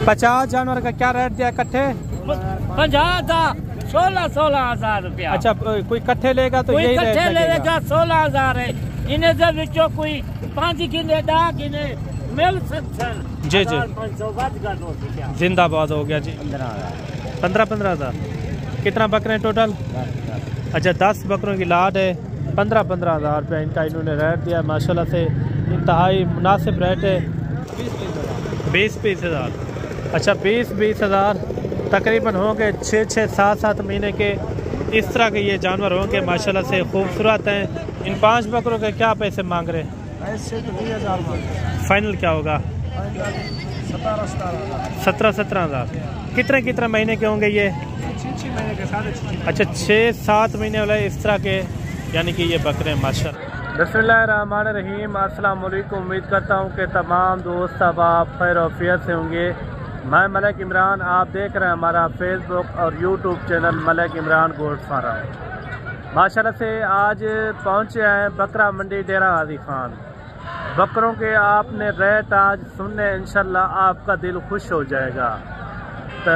50 जानवर का क्या रेट दिया इकट्ठे? 16,000 रुपया। अच्छा, कोई इकट्ठे लेगा तो यही रेट लेगा 16,000 है। इन्हें जब विचो कोई 5 गिने 10 गिने मिल सकते। जी जी, जिंदाबाद हो गया जी। 15,000। कितना बकरे टोटल? अच्छा, 10 बकरों की लाट है। 15,000 रुपया इनका इन्होंने रेट दिया। माशाल्लाह से इंतहाई मुनासिब रेट है। 20 हज़ार। अच्छा, 20 हज़ार तकरीबन होंगे 6 7 महीने के। इस तरह के ये जानवर होंगे, माशाल्लाह से खूबसूरत हैं। इन 5 बकरों के क्या पैसे मांग रहे हैं? फाइनल क्या होगा? 17,000। कितने महीने के होंगे ये? 6 महीने के। अच्छा, 6-7 महीने वाले इस तरह के यानी कि ये बकरे माशाल्लाह। बिस्मिल्लाहिर्रहमानिर्रहीम। अस्सलाम वालेकुम। उम्मीद करता हूँ कि तमाम दोस्त अब खैर औफियत से होंगे। मैं मलिक इमरान, आप देख रहे हैं हमारा फेसबुक और YouTube channel Malik Imran goat farm. माशाल्लाह से आज पहुँचे हैं बकरा मंडी डेरा गाजी खान। बकरों के आपने रेट आज सुनने इंशाल्लाह आपका दिल खुश हो जाएगा। तो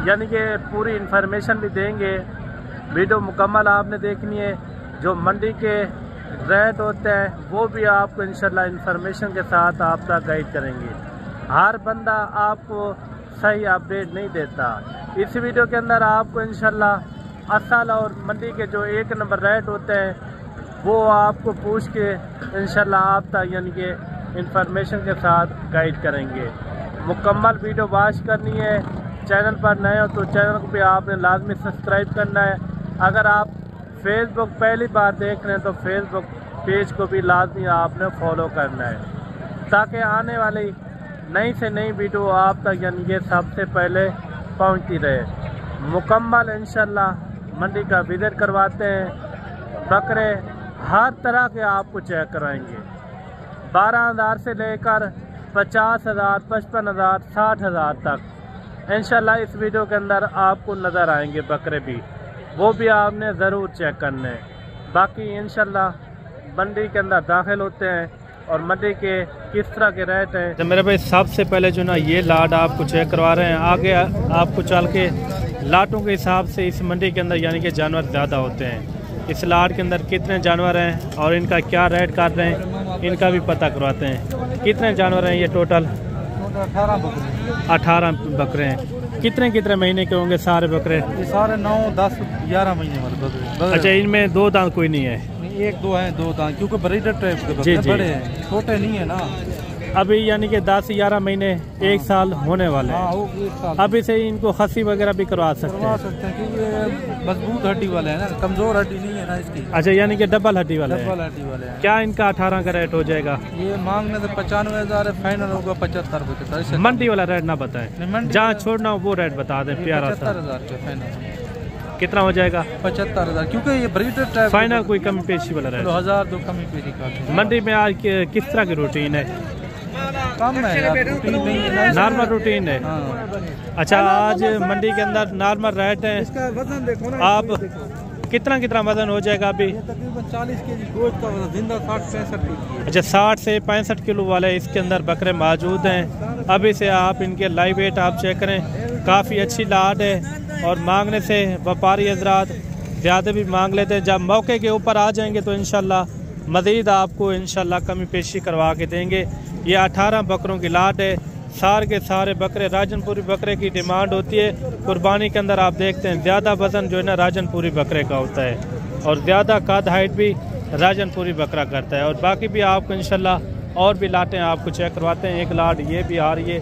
यानी कि पूरी इन्फॉर्मेशन भी देंगे। वीडियो मुकम्मल आपने देखनी है। जो मंडी के रेट होते हैं वो भी आपको इंशाल्लाह इन्फॉर्मेशन के साथ आप तक गाइड करेंगे। हर बंदा आपको सही अपडेट नहीं देता। इस वीडियो के अंदर आपको इंशाल्लाह असल और मंडी के जो 1 नंबर रेट होते हैं वो आपको पूछ के इंशाल्लाह आप तक यानी कि इन्फॉर्मेशन के साथ गाइड करेंगे। मुकम्मल वीडियो वॉच करनी है। चैनल पर नए हो तो चैनल को भी आपने लाजमी सब्सक्राइब करना है। अगर आप फेसबुक पहली बार देख रहे हैं तो फेसबुक पेज को भी लाजमी आपने फॉलो करना है ताकि आने वाली नई से नई वीडियो आप तक यानी कि सबसे पहले पहुंचती रहे। मुकम्मल इंशाल्लाह मंडी का विजिट करवाते हैं। बकरे हर तरह के आपको चेक कराएंगे। 12,000 से लेकर 50,000, 55,000, 60,000 तक इंशाल्लाह इस वीडियो के अंदर आपको नज़र आएंगे बकरे भी। वो भी आपने ज़रूर चेक करने हैं। बाकी इंशाल्लाह मंडी के अंदर दाखिल होते हैं और मंडी के किस तरह के रेट हैं। तो मेरे भाई सबसे पहले जो ना ये लाट आपको चेक करवा रहे हैं। आगे आपको चल के लाटों के हिसाब से इस मंडी के अंदर यानी कि जानवर ज़्यादा होते हैं। इस लाट के अंदर कितने जानवर हैं और इनका क्या रेट कर रहे हैं इनका भी पता करवाते हैं। कितने जानवर हैं ये टोटल? 18 बकरे हैं। कितने महीने के होंगे सारे बकरे? ये सारे 9, 10, 11 महीने वाले बकरे। अच्छा, इनमें 2 दांत कोई नहीं है? 1-2 हैं, 2 दांत, क्योंकि ब्रीडर टाइप के बकरे बड़े हैं, छोटे नहीं है ना। अभी यानी कि 10-11 महीने 1 साल होने वाले हैं। हाँ, 1 साल। अभी से इनको खसी वगैरह भी करवा सकते हैं क्योंकि मजबूत हड्डी वाले हैं ना, कमजोर हड्डी नहीं है ना इसकी। अच्छा, यानी कि डबल हड्डी वाले हैं। डबल हड्डी वाले हैं। क्या इनका 18 का रेट हो जाएगा? ये मांगने से 95,000 है, फाइनल होगा 75,000। मंडी वाला रेट ना बताएं, जहाँ छोड़ना हो वो रेट बता दें। प्यारा सा 75,000 फाइनल। कितना हो जाएगा? 75,000, क्योंकि ये ब्रीडर टाइप फाइनल। कोई कमी पेशी वाला रेट? 1,000-2 कमी पेशी का। मंडी में आज किस तरह की रूटीन है? कम है यार, रूटीन नहीं है, नॉर्मल रूटीन है। अच्छा, आज मंडी के अंदर नॉर्मल रेट है। इसका वजन देखो ना आप कितना वजन हो जाएगा अभी? तकरीबन 40 केजी गोश्त का वजन, जिंदा 60-65 केजी। अच्छा, 60 से 65 किलो वाले इसके अंदर बकरे मौजूद हैं। अभी से आप इनके लाइव वेट आप चेक करें। काफ़ी अच्छी लाट है और मांगने से व्यापारी हजरात ज़्यादा भी मांग लेते हैं। जब मौके के ऊपर आ जाएंगे तो इंशाल्लाह मज़ीद आपको इंशाल्लाह कमी पेशी करवा के देंगे। ये 18 बकरों की लाट है। सारे के सारे बकरे राजनपुरी बकरे की डिमांड होती है। कुर्बानी के अंदर आप देखते हैं ज़्यादा वज़न जो है ना राजनपुरी बकरे का होता है और ज़्यादा कद हाइट भी राजनपुरी बकरा करता है। और बाकी भी आपको इंशाल्लाह और भी लाटें आपको चेक करवाते हैं। एक लाट ये भी आ रही है,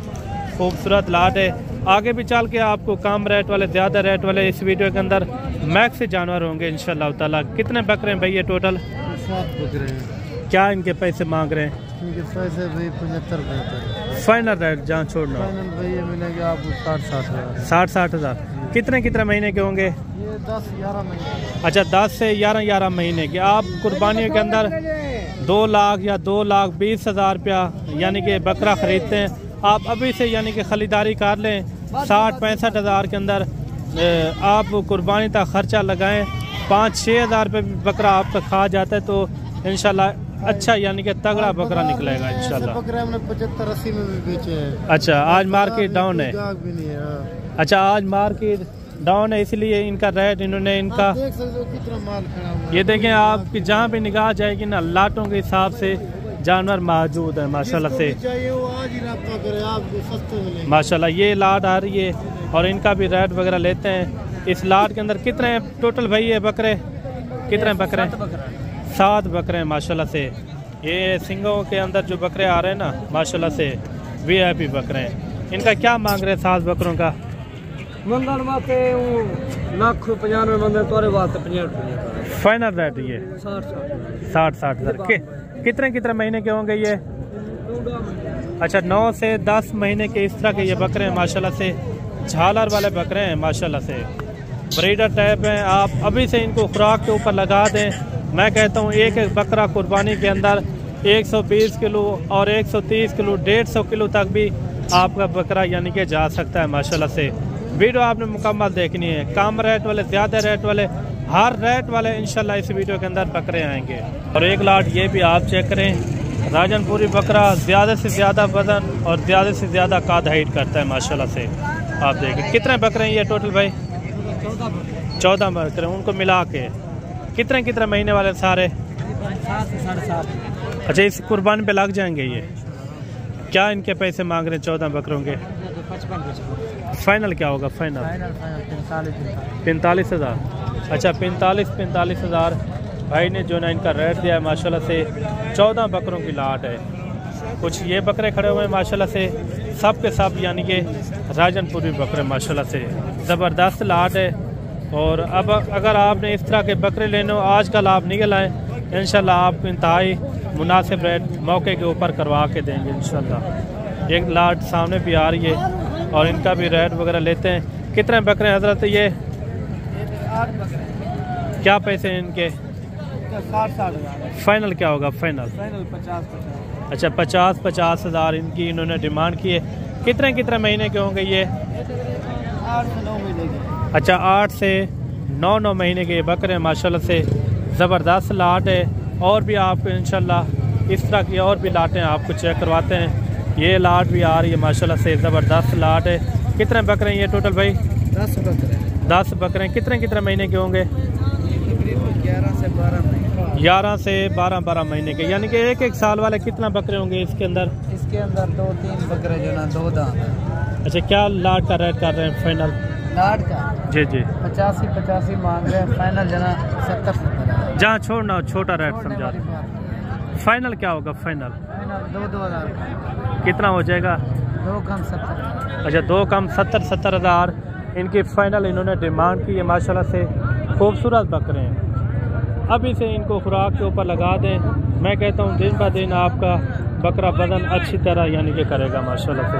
खूबसूरत लाट है। आगे भी चल के आपको कम रेट वाले ज़्यादा रेट वाले इस वीडियो के अंदर मैक्स जानवर होंगे इंशाल्लाह ताला। कितने बकरे हैं भैया टोटल? 7 बकरे हैं। क्या इनके पैसे मांग रहे हैं? इनके पैसे भाई 75,000 फाइनल रेट जहाँ छोड़ना? फाइनल भाई ये मिलेगा आपको 60-60,000। 60-60,000। कितने महीने के होंगे? ये 10-11 महीने। अच्छा, 10 से 11 महीने के। आप कुर्बानियों के अंदर 2 लाख या 2,20,000 रुपया यानी कि बकरा ख़रीदते हैं। आप अभी से यानी कि ख़रीदारी कर लें। 60-65,000 के अंदर आप कुर्बानी तक ख़र्चा लगाएं। 5-6 हज़ार रुपये बकरा आपका खा जाता है तो इंशाल्लाह अच्छा यानी कि तगड़ा बकरा निकलेगा इंशाल्लाह। बकरा हमने 75-80 में भी बेचे हैं। अच्छा आज मार्केट डाउन है। अच्छा आज मार्केट डाउन है इसलिए इनका रेट इन्होंने इनका देख सकते हो कितना माल खड़ा हुआ है। ये देखें आपकी जहाँ भी निगाह जाएगी ना लाटों के हिसाब से जानवर मौजूद है माशाल्लाह से। चाहिए वो आज ही रब्ता करे, आपको सस्ते मिलेंगे माशाल्लाह। ये लाट आ रही है और इनका भी रेट वगैरह लेते हैं। इस लाट के अंदर कितने टोटल भाई ये बकरे कितने बकरे? 7 बकरे हैं माशाल्लाह से। ये सिंगों के अंदर जो बकरे आ रहे हैं ना माशाल्लाह से VIP बकरे हैं। इनका क्या मांग रहे हैं 7 बकरों का? मंगल वास्ते लाख 95 मंदिर तोरे वास्ते 50 रुपये फाइनल रेट ये 60 हज़ार। कितने महीने के होंगे ये? अच्छा 9 से 10 महीने के इस तरह के ये बकरे हैं माशाल्लाह से। झालर वाले बकरे हैं माशाल्लाह से, ब्रीडर टाइप हैं। आप अभी से इनको खुराक के ऊपर लगा दें। मैं कहता हूँ एक बकरा कुर्बानी के अंदर 120 किलो और 130 किलो 150 किलो तक भी आपका बकरा यानी कि जा सकता है माशाल्लाह से। वीडियो आपने मुकम्मल देखनी है। कम रेट वाले, ज़्यादा रेट वाले, हर रेट वाले इंशाल्लाह इस वीडियो के अंदर बकरे आएंगे। और एक लाट ये भी आप चेक करें, राजनपुरी बकरा ज़्यादा से ज़्यादा वजन और ज़्यादा से ज़्यादा काद हाइट करता है माशाल्लाह से। आप देखें कितने बकरे हैं ये टोटल भाई? 14 बकरे। उनको मिला के कितने महीने वाले सारे? 7 से 7.5। अच्छा इस कुर्बानी पे लग जाएंगे ये। क्या इनके पैसे मांग रहे हैं 14 बकरों के? 55 फाइनल क्या होगा? फाइनल 45 हज़ार। अच्छा 45 हज़ार भाई ने जो ना इनका रेट दिया है माशाल्लाह से। 14 बकरों की लाट है। कुछ ये बकरे खड़े हुए हैं माशाल्लाह से, सब के सब यानी कि राजनपुरी बकरे माशाल्लाह से। ज़बरदस्त लाट है। और अब अगर आपने इस तरह के बकरे लेने हो आजकल आप निकल आएँ, इंशाल्लाह आपको इंतहाई मुनासिब रेट मौके के ऊपर करवा के देंगे इंशाल्लाह। एक लाट सामने भी आ रही है और इनका भी रेट वगैरह लेते हैं। कितने बकरे हैं हजरत ये? 8 बकरे। क्या पैसे हैं इनके? 60 फाइनल क्या होगा? फाइनल 50। अच्छा 50 हज़ार इनकी इन्होंने डिमांड की है। कितने महीने के होंगे ये? 8 से 9 महीने के। अच्छा 8 से 9 महीने के ये बकरे माशाल्लाह से। ज़बरदस्त लाट है। और भी आपको इंशाल्लाह इस तरह की और भी लाटें आपको चेक करवाते हैं। ये लाट भी आ रही है माशाल्लाह से, ज़बरदस्त लाट है। कितने बकरे हैं ये टोटल भाई? 10 बकरे। 10 बकरे। कितने महीने के होंगे? 11 से 12 महीने। 11 से 12 महीने के, यानी कि एक साल वाले कितना बकरे होंगे इसके अंदर? इसके अंदर 2-3 बकरे जो ना 2 दांत। अच्छा क्या लाट का रेट कर रहे हैं फाइनल? लाट का जी 85 मांग रहे हैं। फाइनल जना 70। जहाँ छोड़ना हो छोटा रेट समझा। फाइनल क्या होगा? फाइनल 2-2 कितना हो जाएगा? 2 कम 70। अच्छा 2 कम 70 हज़ार इनकी फाइनल इन्होंने डिमांड की है माशाल्लाह से। खूबसूरत बकरे हैं। अभी से इनको खुराक के ऊपर लगा दें। मैं कहता हूँ दिन ब दिन आपका बकरा वजन अच्छी तरह यानी कि करेगा माशाल्लाह से।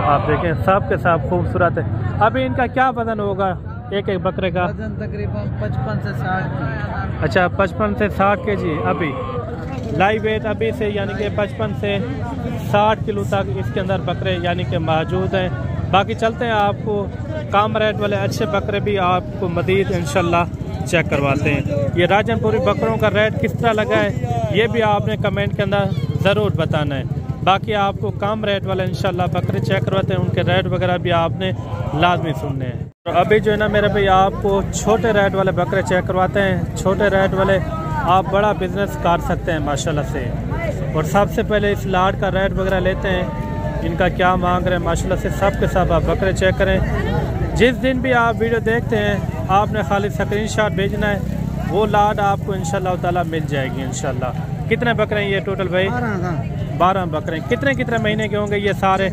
आप देखें सब के सब खूबसूरत है। अभी इनका क्या वजन होगा एक बकरे का? वजन तकरीबन 55 से 60। अच्छा 55 से 60 kg अभी लाइव वेट अभी से यानी कि 55 से 60 किलो तक इसके अंदर बकरे यानी कि मौजूद हैं। बाकी चलते हैं आपको कम रेट वाले अच्छे बकरे भी आपको मज़ीद इंशाल्लाह चेक करवाते हैं। ये राजनपुरी बकरों का रेट किस तरह लगा है ये भी आपने कमेंट के अंदर ज़रूर बताना है। बाकी आपको कम रेट वाले इंशाल्लाह बकरे चेक करवाते हैं, उनके रेट वगैरह भी आपने लाजमी सुनने हैं। तो अभी जो है ना मेरे भाई आपको छोटे रेट वाले बकरे चेक करवाते हैं। छोटे रेट वाले आप बड़ा बिजनेस कर सकते हैं माशाल्लाह से। और सबसे पहले इस लाट का रेट वगैरह लेते हैं, इनका क्या मांग रहे हैं माशाल्लाह से। सब के सब आप बकरे चेक करें। जिस दिन भी आप वीडियो देखते हैं आपने खाली स्क्रीनशॉट भेजना है, वो लाट आपको इंशाल्लाह ताला मिल जाएगी इंशाल्लाह। कितने बकरे हैं ये टोटल भाई? 12 बकरे। कितने महीने के होंगे ये सारे?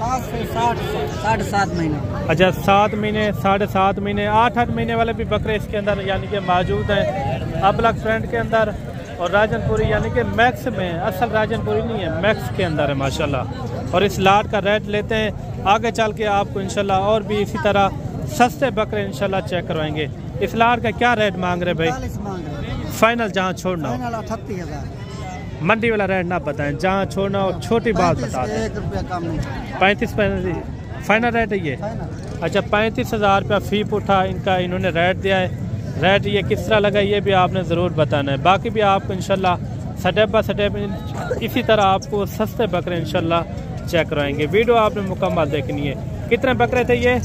7 से 7.5 महीने। अच्छा 7 महीने 7.5 महीने 8 महीने वाले भी बकरे इसके अंदर यानी कि मौजूद हैं। अबलग फ्रेंड के अंदर और राजनपुरी यानी कि मैक्स में, असल राजनपुरी नहीं है मैक्स के अंदर है माशाल्लाह। और इस लाट का रेट लेते हैं। आगे चल के आपको इंशाल्लाह और भी इसी तरह सस्ते बकरे इंशाल्लाह चेक करवाएंगे। इस लाट का क्या रेट मांग रहे भाई? फाइनल जहाँ छोड़ना हो। 38,000। मंडी वाला रेट ना बताएं, जहाँ छोड़ना हो छोटी बात बता दें। 1 रुपया कम नहीं। 35 फाइनल रेट है ये? अच्छा 35,000 रुपया फी पुठा इनका इन्होंने रेट दिया है। रेट ये किस तरह लगा ये भी आपने ज़रूर बताना है। बाकी भी आपको इंशाल्लाह स्टेप बाय स्टेप इसी तरह आपको सस्ते बकरे इंशाल्लाह चेक करवाएंगे। वीडियो आपने मुकम्मल देखनी है। कितने बकरे थे ये?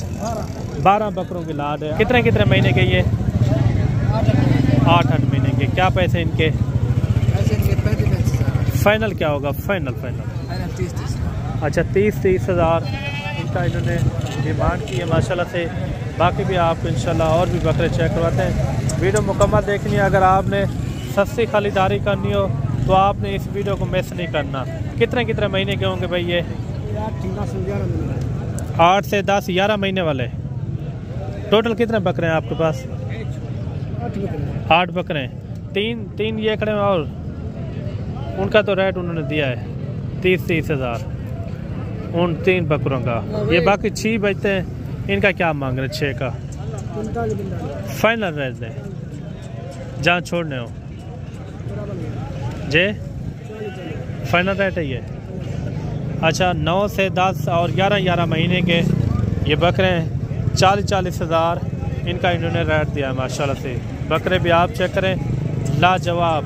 12 बकरों की लाद है। कितने कितने महीने के ये? 8 महीने के। क्या पैसे इनके? फाइनल क्या होगा? फाइनल अच्छा 30 हज़ार इनका इन्होंने डिमांड की है माशाल्लाह से। बाकी भी आपको इंशाल्लाह और भी बकरे चेक करवाते हैं। वीडियो मुकम्मल देखनी है। अगर आपने सस्ती खरीदारी करनी हो तो आपने इस वीडियो को मिस नहीं करना। कितने महीने के होंगे भाई ये? 8 से 10 11 महीने वाले। टोटल कितने बकरे हैं आपके पास? 8 बकरे हैं। तीन ये खड़े हैं और उनका तो रेट उन्होंने दिया है 30 हज़ार उन 3 बकरों का। ये बाकी 6 बचते हैं, इनका क्या मांग रहे? 6 का फाइनल रेट है जहाँ छोड़ने हो जे फाइनल रेट है ये। अच्छा 9 से 10 और 11 महीने के ये बकरे हैं। 40 हज़ार इनका इन्होंने रेट दिया है माशाल्लाह से। बकरे भी आप चेक करें, लाजवाब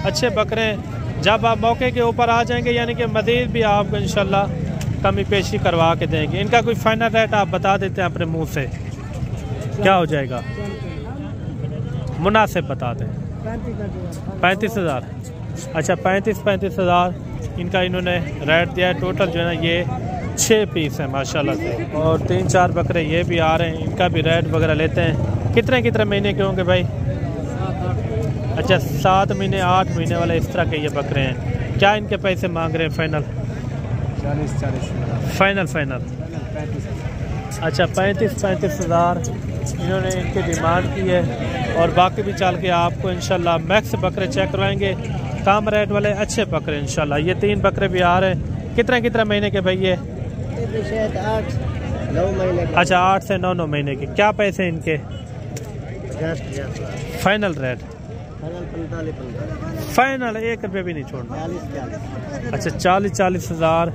अच्छे बकरे हैं। जब आप मौके के ऊपर आ जाएंगे यानी कि मज़ीद भी आपको इंशाल्लाह कमी पेशी करवा के देंगे। इनका कोई फाइनल रेट आप बता देते हैं अपने मुंह से, क्या हो जाएगा? मुनासिब बता दें। 35 हज़ार। अच्छा 35 हज़ार इनका इन्होंने रेट दिया है। टोटल जो है ना ये 6 पीस है माशाल्लाह से। और 3-4 बकरे ये भी आ रहे हैं, इनका भी रेट वगैरह लेते हैं। कितने महीने के होंगे भाई? अच्छा 7 महीने 8 महीने वाले इस तरह के ये बकरे हैं। क्या इनके पैसे मांग रहे हैं फाइनल? 40 फाइनल। अच्छा 35 हज़ार इन्होंने इनकी डिमांड की है। और बाकी भी चल के आपको इंशाल्लाह मैक्स बकरे चेक करवाएंगे, कम रेट वाले अच्छे बकरे इंशाल्लाह। ये 3 बकरे भी आ रहे हैं। कितने महीने के भाई ये? 8-9 महीने। अच्छा 8 से 9 महीने के। क्या पैसे इनके? Final rate? फाइनल 1 रुपये भी नहीं छोड़ना। अच्छा 40 हज़ार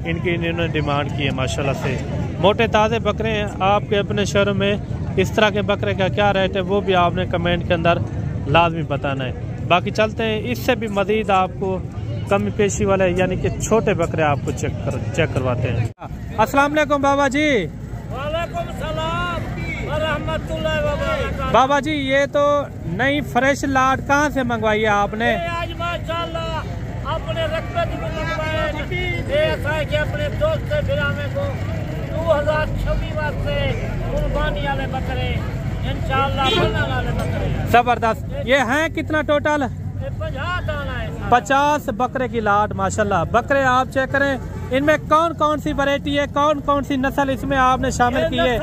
इनकी इन्होंने डिमांड की है माशाल्लाह से। मोटे ताज़े बकरे हैं। आपके अपने शहरों में इस तरह के बकरे का क्या रेट है वो भी आपने कमेंट के अंदर लाजमी बताना है। बाकी चलते हैं, इससे भी मज़ीद आपको कमी पेशी वाले यानी कि छोटे बकरे आपको चेक करवाते हैं। अस्सलाम वालेकुम बाबा जी। वालेकुम सलाम व रहमतुल्लाहि व बरकातहू। बाबा जी ये तो नई फ्रेश लाट कहाँ से मंगवाई है आपने? आज माशाल्लाह अपने रकबे की मंगवाए। ये ऐसा है कि अपने दोस्त से बिरामे को 2026 से कुर्बानी वाले बकरे इंशाल्लाह बनने वाले बकरे। जबरदस्त। ये हैं कितना टोटल? 50 दाना है। 50 बकरे की लाट माशाल्लाह। बकरे आप चेक करें, इनमें कौन सी वैरायटी है, कौन सी नस्ल इसमें आपने शामिल की है?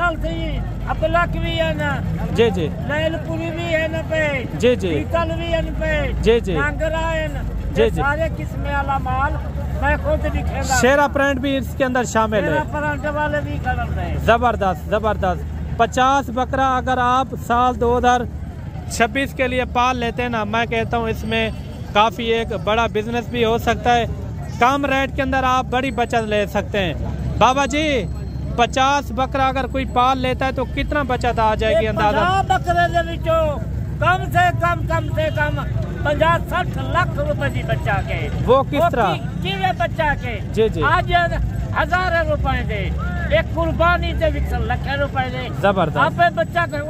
अबलक भी है ना? जी लैलपुरी भी है ना पे? जी पीतल भी है ना पे? जी नांगरा है ना? जी सारे किस्म वाला माल मैं खुद भी खेला। शेरा प्रिंट भी इसके अंदर शामिल है। प्रिंट वाले भी कलर है। जबरदस्त। 50 बकरा अगर आप साल 2026 के लिए पाल लेते हैं ना, मैं कहता हूँ इसमें काफ़ी एक बड़ा बिजनेस भी हो सकता है। कम रेट के अंदर आप बड़ी बचत ले सकते हैं। बाबा जी 50 बकरा अगर कोई पाल लेता है तो कितना बचत आ जाएगी अंदाजा? बकरे कम से कम 50-60 लाख रुपए की बच्चा के। वो किस तरह? बच्चा के जी आज 1000 रुपए दे, एक कुर्बानी से 1 लाख रुपए दे। जबरदस्त। आप बच्चा कर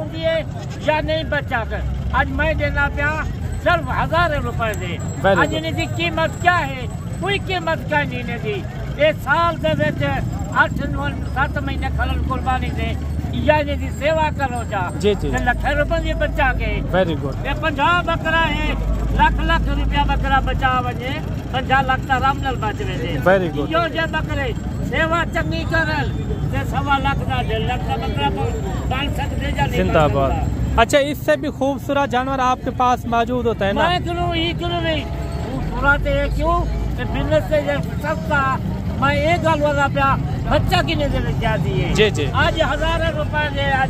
या नहीं बच्चा कर, आज मैं देना पिया सिर्फ 1000 रुपए दे। आज इनकी कीमत क्या है? कोई कीमत क्या नहीं दी। एक साल से 8-7 महीने खलन कुर्बानी दे यानी की सेवा करो जा। जी लाख रुपए बच्चा के। Very good. 50 बकरा है, लाख रुपया बकरा बचा वजे 50 लाख का राम नल बच रहे। Very good. जो जे बकरे सेवा चंगी करल ते 1.25 लाख का 1.5 लाख का बकरा पाल सकते जा। जिंदाबाद। अच्छा इससे भी खूबसूरत जानवर आपके पास मौजूद होता है ना? मैं क्यों नहीं पूरा क्यों बिजनेस से सस्ता। मैं एक गल वाला पे बच्चा की नजर क्या दिए। जी आज 1000 रुपए दे। आज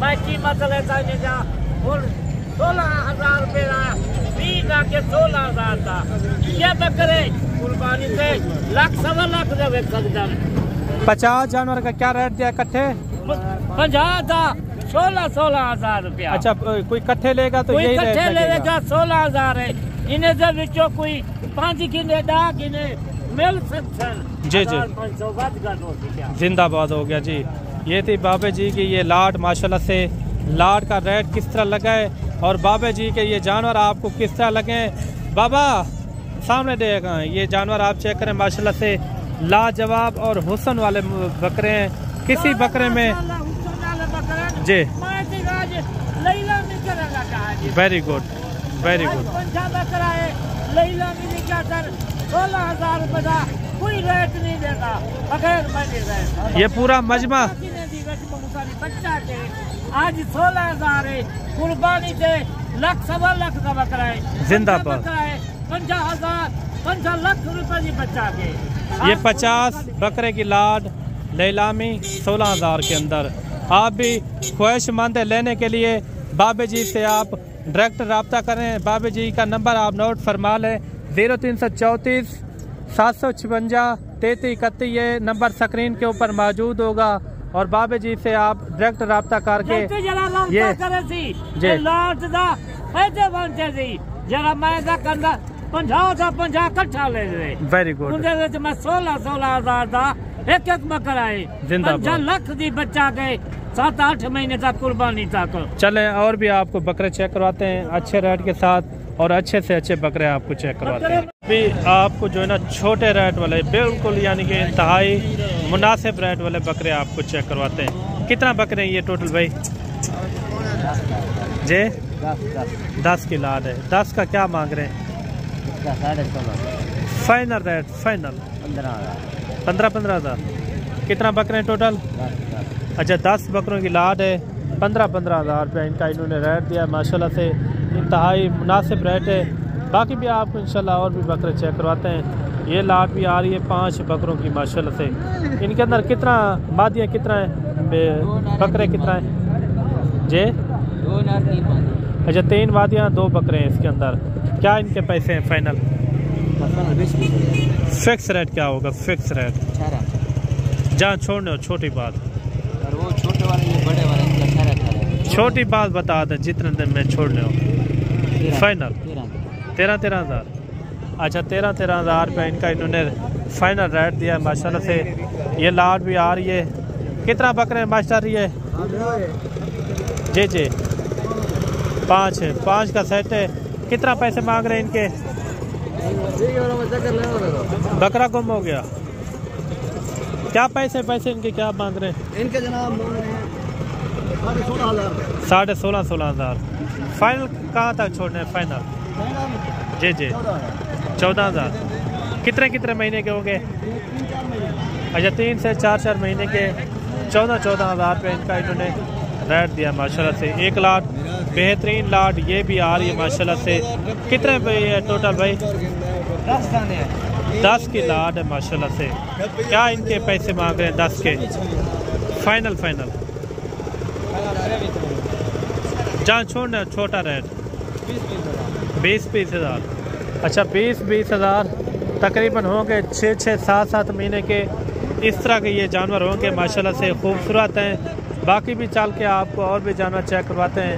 मैं कीमत लेता है जा 16,000 रुपए 20 लाख के 16,000 था। ये बकरे कुर्बानी से 1.25 लाख दे सकता। 50 जानवर का क्या रेट दिया इकट्ठे? 50 था 16,000 रुपया। अच्छा कोई इकट्ठे लेगा तो यही रेट लगेगा। 16,000 है। इन्हें से विचो कोई 5 गिने 10 गिने मिल सकते। जी जी, जिंदाबाद हो गया जी। ये थी बाबे जी की ये लाट, माशाल्लाह से लाट का रेट किस तरह लगा है और बाबे जी के ये जानवर आपको किस तरह लगे। बाबा सामने देगा, ये जानवर आप चेक करें, माशाल्लाह से लाजवाब और हुस्न वाले बकरे हैं। किसी बकरे में जी, वेरी गुड वेरी गुड। 16,000 रुपए का कोई रेट नहीं देगा बगैर ये पूरा मजमा बच्चा के आज 16,000 है। कुर्बानी से 1 सवा लाख का बकरा है, जिंदाबाद। 50 लाख रुपए की बच्चा के। ये 50 बकरे की लाड नीलामी 16,000 के अंदर। आप भी ख्वाहिशमंद है लेने के लिए बाबे जी से आप डायरेक्ट रब्ता करें। बाबे जी का नंबर आप नोट फरमा लें, 0334 756 3331। ये नंबर स्क्रीन के ऊपर मौजूद होगा और बाबे जी से आप डायरेक्ट रब्ता करके ये लाट दा पैसे बनते सी जरा मैं दा कंदा 50 कट्ठा ले ले। Very good. उनदे विच मैं 16,000 दा एक बकरा है। 5 लाख दी बच्चा के 7-8 महीने तक कुर्बानी तक। चले और भी आपको बकरे चेक करवाते हैं अच्छे रेट के साथ और अच्छे से अच्छे बकरे आपको चेक करवाते हैं। भी आपको जो है ना छोटे रेट वाले बिल्कुल यानी कि इंतहाई मुनासिब रेट वाले बकरे आपको चेक करवाते हैं। कितना बकरे हैं ये टोटल भाई? जे 10 की लाद है। 10 का क्या मांग रहे हैं? Final rate final 15,000। कितना बकरे हैं टोटल? अच्छा 10 बकरों की लाद है। 15,000 रुपया इनका इन्होंने रेट दिया। माशाल्लाह से इंतहाई मुनासिब रेट है। बाकी भी आपको इंशाल्लाह और भी बकरे चेक करवाते हैं। ये लाट भी आ रही है 5 बकरों की माशाल्लाह से। इनके अंदर कितना मादियाँ कितना है, बकरे कितना है? जे 2 अच्छा 3 वादियाँ 2 बकरे हैं इसके अंदर। क्या इनके पैसे हैं फाइनल? फिक्स रेट क्या होगा? फिक्स रेट जहाँ छोड़ने हो छोटी बात, और वो छोटे वाले ये बड़े वाले छोटी बात बता दें जितने दिन में छोड़ने हो। फाइनल 13,000। अच्छा 13,000 रुपये इनका इन्होंने फाइनल रेट दिया है माशाल्लाह से। ये लाट भी आ रही है। कितना बकरे हैं मास्टर? ये जी 5 है। 5 का सेट है। कितना पैसे मांग रहे हैं इनके? बकरा गुम हो गया। क्या पैसे इनके क्या मांग रहे हैं? इनके जनाब 16,500। फाइनल कहाँ तक छोड़ने हैं? फाइनल जी 14,000। कितने महीने के होंगे? अच्छा 3 से 4 महीने के 14,000 रुपये इनका इन्होंने रेट दिया माशाल्लाह से। 1 लाट बेहतरीन लाट ये भी आ रही है माशाल्लाह से। कितने है टोटल भाई? 10 की लाट है माशाल्लाह से। क्या इनके पैसे मांग रहे हैं 10 के? फाइनल जहाँ छोड़ना छोटा रेट 20 हज़ार। अच्छा 20 हज़ार तकरीबन होंगे 6 7 महीने के। इस तरह के ये जानवर होंगे माशाल्लाह से, खूबसूरत हैं। बाकी भी चल के आपको और भी जानवर चेक करवाते हैं।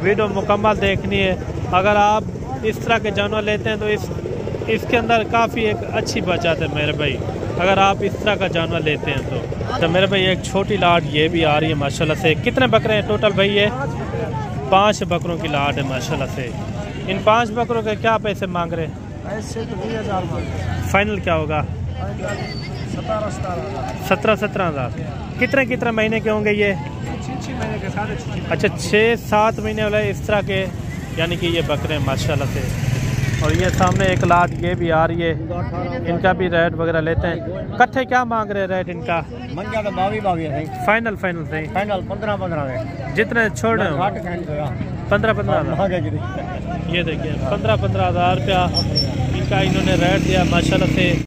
वीडियो मुकम्मल देखनी है। अगर आप इस तरह के जानवर लेते हैं तो इसके अंदर काफ़ी एक अच्छी बचत है मेरे भाई। अगर आप इस तरह का जानवर लेते हैं तो मेरे भाई एक छोटी लाट ये भी आ रही है माशाल्लाह से। कितने बकरे हैं टोटल भाई? ये 5 बकरों की लाट है माशाल्लाह से। इन 5 बकरों के क्या पैसे मांग रहे हैं? फाइनल क्या होगा? 17,000। कितने महीने के होंगे ये? 6 महीने के। अच्छा 6-7 महीने वाले इस तरह के यानी कि ये बकरे माशाल्लाह से। और ये सामने एक लाट ये भी आ रही है। इनका भी रेट वगैरह लेते हैं। कट्ठे क्या मांग रहे हैं रेट इनका? फाइनल सही 15 जितने छोड़ रहे हो 15,000। ये देखिए 15,000 रुपया इनका इन्होंने रेट दिया माशाल्लाह से।